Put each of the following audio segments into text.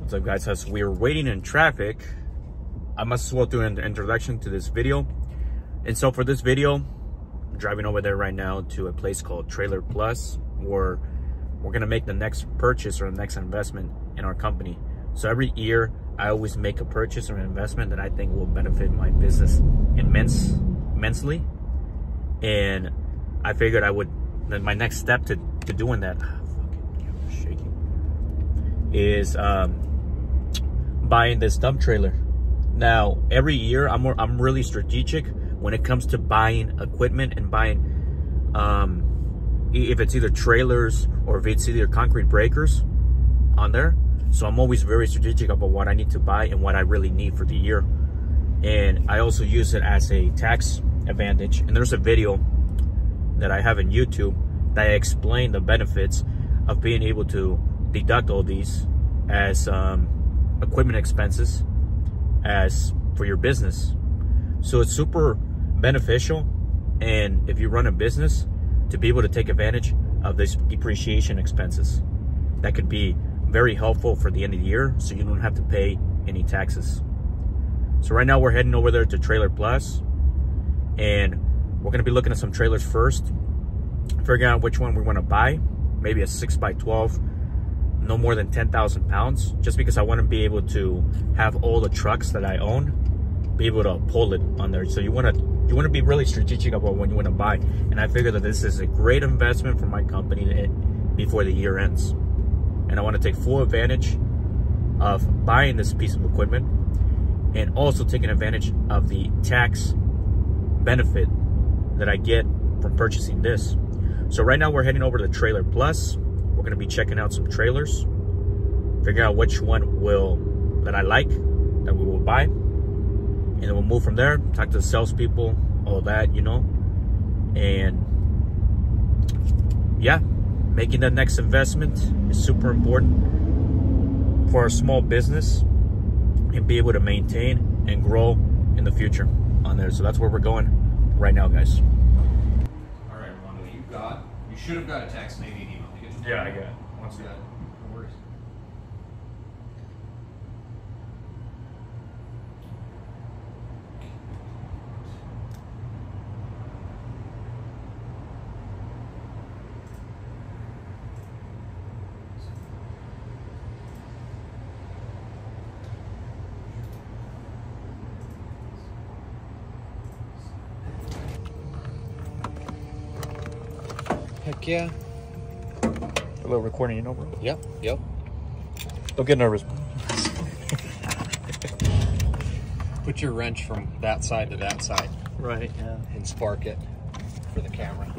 What's up, guys? As we were waiting in traffic, I must as well do an introduction to this video. And so for this video, I'm driving over there right now to a place called TrailersPlus, where we're gonna make the next purchase or the next investment in our company. So every year, I always make a purchase or an investment that I think will benefit my business immensely. And I figured that my next step to doing that, is buying this dump trailer. Now, every year I'm really strategic when it comes to buying equipment and buying, if it's either trailers or if it's either concrete breakers on there. So I'm always very strategic about what I need to buy and what I really need for the year. And I also use it as a tax advantage. And there's a video that I have on YouTube that I explain the benefits of being able to deduct all these as equipment expenses as for your business. So it's super beneficial, and if you run a business, to be able to take advantage of this depreciation expenses, that could be very helpful for the end of the year, so you don't have to pay any taxes. So right now we're heading over there to TrailersPlus, and we're going to be looking at some trailers first, figuring out which one we want to buy. Maybe a 6x12, no more than 10,000 pounds, just because I want to be able to have all the trucks that I own be able to pull it on there. So you want to be really strategic about when you want to buy. And I figure that this is a great investment for my company before the year ends. And I want to take full advantage of buying this piece of equipment and also taking advantage of the tax benefit that I get from purchasing this. So right now we're heading over to TrailersPlus. We're going to be checking out some trailers, figuring out which one that I like, that we will buy. And then we'll move from there, talk to the salespeople, all that, you know. And yeah, making that next investment is super important for our small business and be able to maintain and grow in the future on there. So that's where we're going right now, guys. All right, Armando, you should have got a text, maybe an email. Yeah, I got it. Once you got it. No worries. Heck yeah. A little recording, you know, bro? Yep. Don't get nervous. Put your wrench from that side to that side. Right, yeah. And spark it for the camera.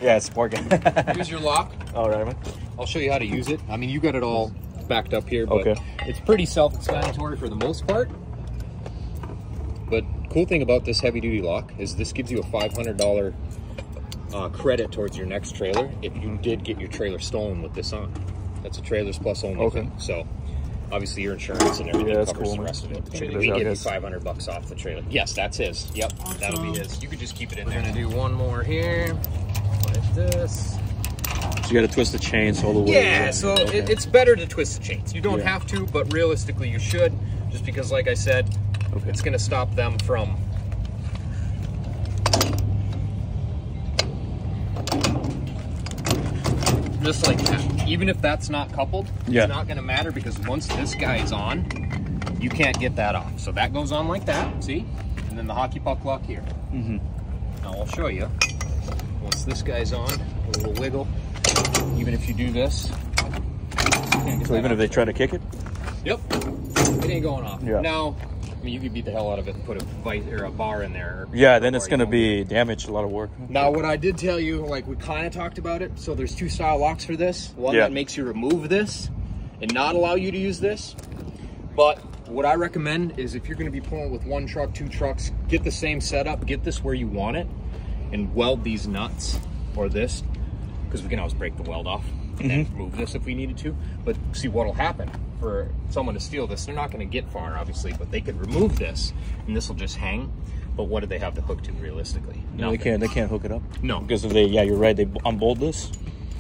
Yeah, it's sparking. Use your lock. All right, man. I'll show you how to use it. I mean, you got it all backed up here, but it's pretty self-explanatory for the most part. But cool thing about this heavy-duty lock is this gives you a $500 credit towards your next trailer if you did get your trailer stolen with this on. That's a TrailersPlus only thing. So obviously your insurance and everything covers the rest of it. We give you $500 off the trailer. Yes, that's his. Yep, that'll be his. You could just keep it in there. We're gonna do one more here, like this. So you got to twist the chains all the way. Yeah, so it's better to twist the chains. You don't have to, but realistically you should, just because, like I said, it's gonna stop them from just like that. Even if that's not coupled, it's not going to matter, because once this guy is on, you can't get that off. So that goes on like that, see? And then the hockey puck lock here. Now I'll show you. Once this guy's on, a little wiggle. Even if you do this. So even if they try to kick it? Yep. It ain't going off. Yeah. Now, I mean, you could beat the hell out of it and put a bar in there. Yeah, then it's going to be damaged, a lot of work. Now, what I did tell you, like we kind of talked about it, so there's two style locks for this. One that makes you remove this and not allow you to use this. But what I recommend is, if you're going to be pulling with one truck, two trucks, get the same setup, get this where you want it, and weld these nuts or this, because we can always break the weld off and then remove this if we needed to. But see what'll happen. For someone to steal this, they're not going to get far, obviously, but they could remove this and this will just hang. But what do they have to hook to realistically? No, they can't hook it up. No, because if they, you're right, they unbolt this.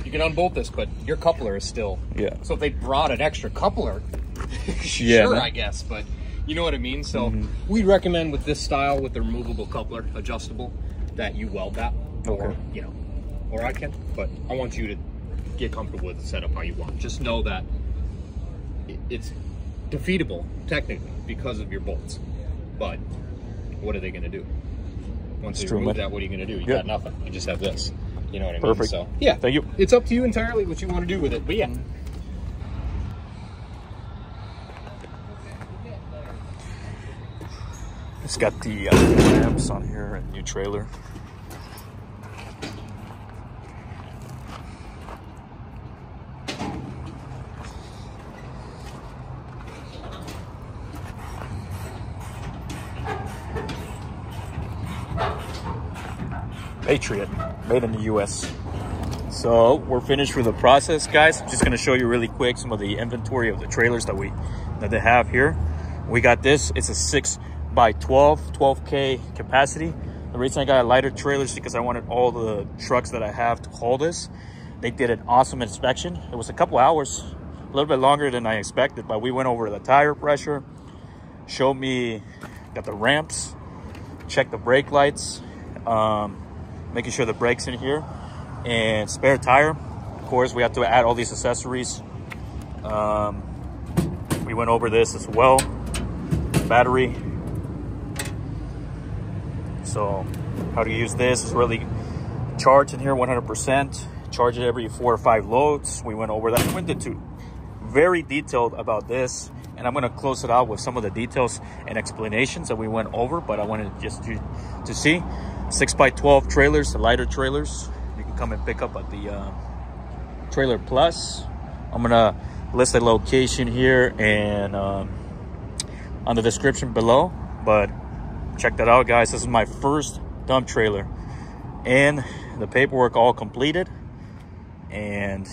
You can unbolt this, but your coupler is still. Yeah. So if they brought an extra coupler, Sure, man. I guess, but you know what I mean. So we'd recommend with this style, with the removable coupler, adjustable, that you weld that, or you know, or I can. But I want you to get comfortable with the setup how you want. Just know that it's defeatable technically because of your bolts. But what are they going to do? Once you remove that, what are you going to do? You got nothing. You just have this. You know what I mean? Perfect. So yeah, thank you. It's up to you entirely what you want to do with it. But yeah. It's got the lamps on here and new trailer. Patriot, made in the US. So we're finished with the process, guys. I'm just going to show you really quick some of the inventory of the trailers that they have here. We got this. It's a 6x12, 12K capacity. The reason I got a lighter trailer is because I wanted all the trucks that I have to haul this. They did an awesome inspection. It was a couple hours, a little bit longer than I expected, but we went over the tire pressure, showed me, got the ramps, checked the brake lights, making sure the brakes in here, and spare tire. Of course, we have to add all these accessories. We went over this as well. Battery. So how to use this is really charge in here 100%. Charge it every 4 or 5 loads. We went over that. We went into very detailed about this, and I'm going to close it out with some of the details and explanations that we went over, but I wanted just to see 6x12 trailers, the lighter trailers. You can come and pick up at the TrailersPlus. I'm going to list the location here and on the description below, but check that out, guys. This is my first dump trailer and the paperwork all completed. And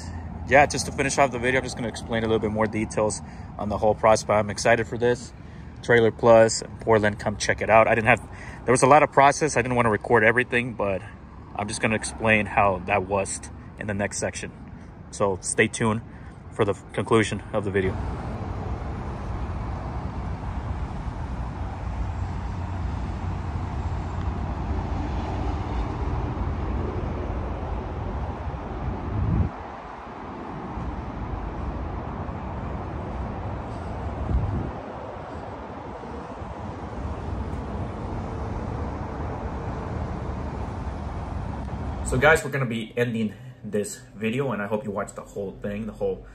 yeah, just to finish off the video, I'm just going to explain a little bit more details on the whole process, but I'm excited for this. TrailersPlus in Portland, come check it out. There was a lot of process. I didn't want to record everything, but I'm just going to explain how that was in the next section. So stay tuned for the conclusion of the video. So guys, we're going to be ending this video, and I hope you watch the whole thing, the whole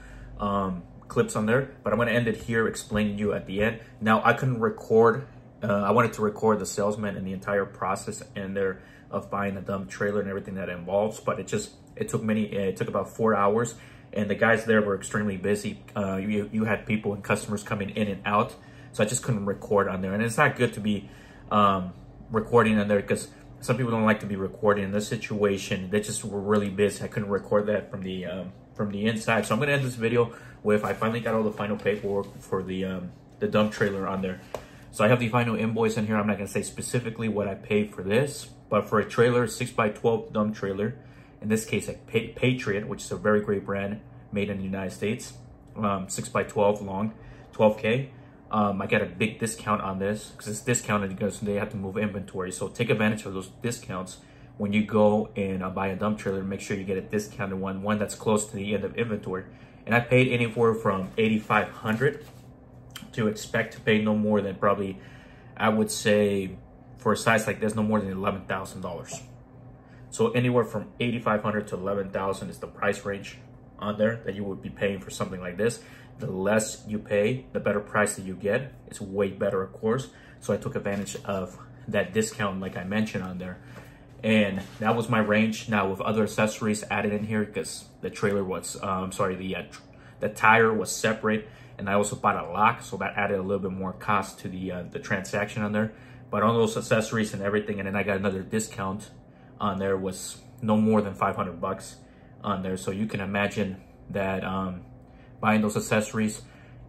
clips on there. But I'm going to end it here, explaining you at the end. Now, I couldn't record. I wanted to record the salesman and the entire process in there of buying the dump trailer and everything that involves. But it took about 4 hours, and the guys there were extremely busy. You had people and customers coming in and out, so I just couldn't record on there. And it's not good to be recording on there because some people don't like to be recording in this situation. They just were really busy. I couldn't record that from the inside. So I'm gonna end this video with, I finally got all the final paperwork for the dump trailer on there. So I have the final invoice in here. I'm not gonna say specifically what I paid for this, but for a trailer, 6x12 dump trailer, in this case a Patriot, which is a very great brand made in the United States, 6x12 long, 12K. I got a big discount on this because it's discounted because they have to move inventory. So take advantage of those discounts when you go and buy a dump trailer. Make sure you get a discounted one that's close to the end of inventory. And I paid anywhere from $8,500 to expect to pay no more than probably, I would say, for a size like this, no more than $11,000. So anywhere from $8,500 to $11,000 is the price range on there that you would be paying for something like this. The less you pay, the better price that you get. It's way better, of course. So I took advantage of that discount like I mentioned on there. And that was my range. Now with other accessories added in here, because the trailer was, the tire was separate. And I also bought a lock, so that added a little bit more cost to the transaction on there. But on those accessories and everything, and then I got another discount on there, was no more than $500 on there. So you can imagine that buying those accessories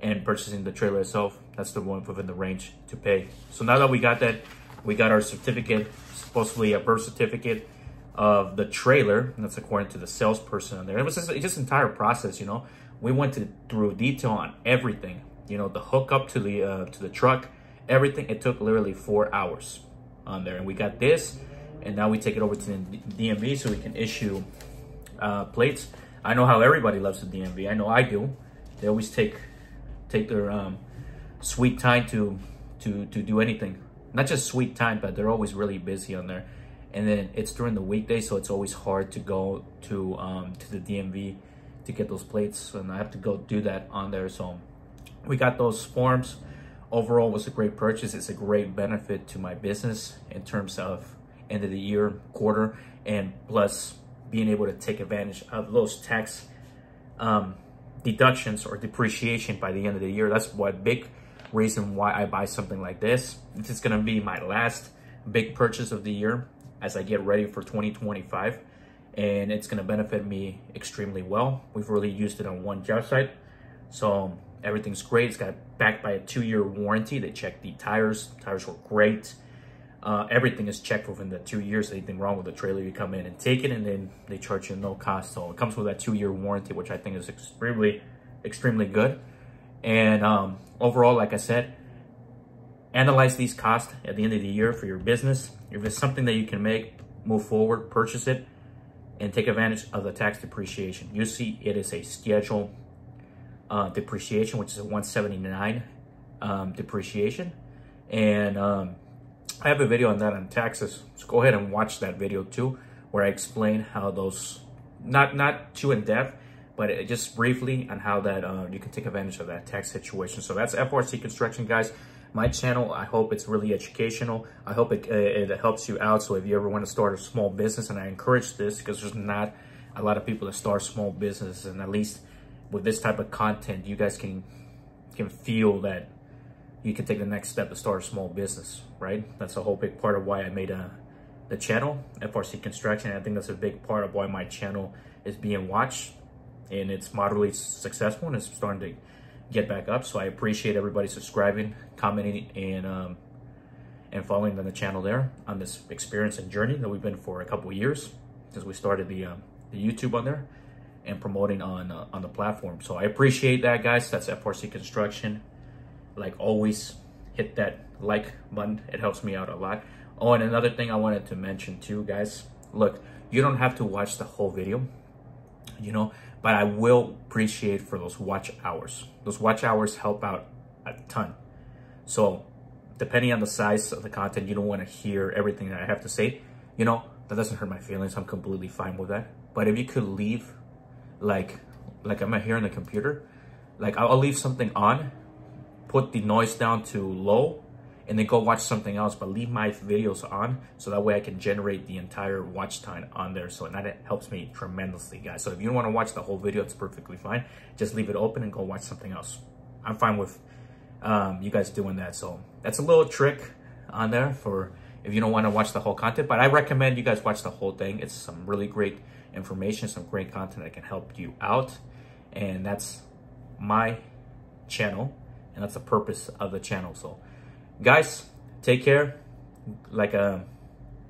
and purchasing the trailer itself, that's the one within the range to pay. So now that we got that, we got our certificate, supposedly a birth certificate of the trailer, and that's according to the salesperson on there. It was just entire process, you know. We went through detail on everything you know, the hookup to the truck, everything, it took literally 4 hours on there. And we got this, and now we take it over to the DMV so we can issue plates. I know how everybody loves the DMV. I know I do. They always take their sweet time to do anything. Not just sweet time, but they're always really busy on there. And then it's during the weekday, so it's always hard to go to the DMV to get those plates, and I have to go do that on there. So we got those forms. Overall, it was a great purchase. It's a great benefit to my business in terms of end of the year, quarter, and plus being able to take advantage of those tax deductions or depreciation by the end of the year. That's one big reason why I buy something like this. This is gonna be my last big purchase of the year as I get ready for 2025, and it's gonna benefit me extremely well. We've really used it on one job site, so everything's great. It's got backed by a 2-year warranty. They checked the tires. Tires were great. Everything is checked within the 2 years. Anything wrong with the trailer, you come in and take it, and then they charge you no cost. So it comes with that 2-year warranty, which I think is extremely good. And overall, like I said, analyze these costs at the end of the year for your business. If it's something that you can make, move forward, purchase it, and take advantage of the tax depreciation. You see, it is a scheduled depreciation, which is a 179 depreciation. And I have a video on that on taxes, so go ahead and watch that video too, where I explain how those, not too in depth, but just briefly on how that you can take advantage of that tax situation. So that's FRC Construction, guys. My channel, I hope it's really educational. I hope it helps you out. So if you ever want to start a small business, and I encourage this because there's not a lot of people that start small businesses, and at least with this type of content, you guys can feel that you can take the next step to start a small business, right? That's a whole big part of why I made the channel, FRC Construction. I think that's a big part of why my channel is being watched, and it's moderately successful, and it's starting to get back up. So I appreciate everybody subscribing, commenting, and following on the channel there on this experience and journey that we've been for a couple of years since we started the YouTube on there and promoting on the platform. So I appreciate that, guys. That's FRC Construction. Like always, hit that like button. It helps me out a lot. Oh, and another thing I wanted to mention too, guys. Look, you don't have to watch the whole video, you know, but I will appreciate for those watch hours. Those watch hours help out a ton. So depending on the size of the content, you don't want to hear everything that I have to say. You know, that doesn't hurt my feelings. I'm completely fine with that. But if you could leave, like I'm here on the computer, like I'll leave something on, put the noise down to low, and then go watch something else, but leave my videos on, so that way I can generate the entire watch time on there. So that helps me tremendously, guys. So if you don't want to watch the whole video, it's perfectly fine. Just leave it open and go watch something else. I'm fine with you guys doing that. So that's a little trick on there for if you don't want to watch the whole content, but I recommend you guys watch the whole thing. It's some really great information, some great content that can help you out. And that's my channel, and that's the purpose of the channel. So guys, take care. Like yeah,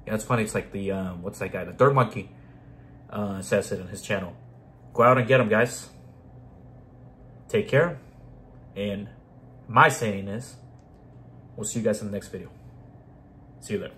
it's funny, it's like the what's that guy, the Dirt Monkey says it in his channel. Go out and get them, guys. Take care. And my saying is, we'll see you guys in the next video. See you there.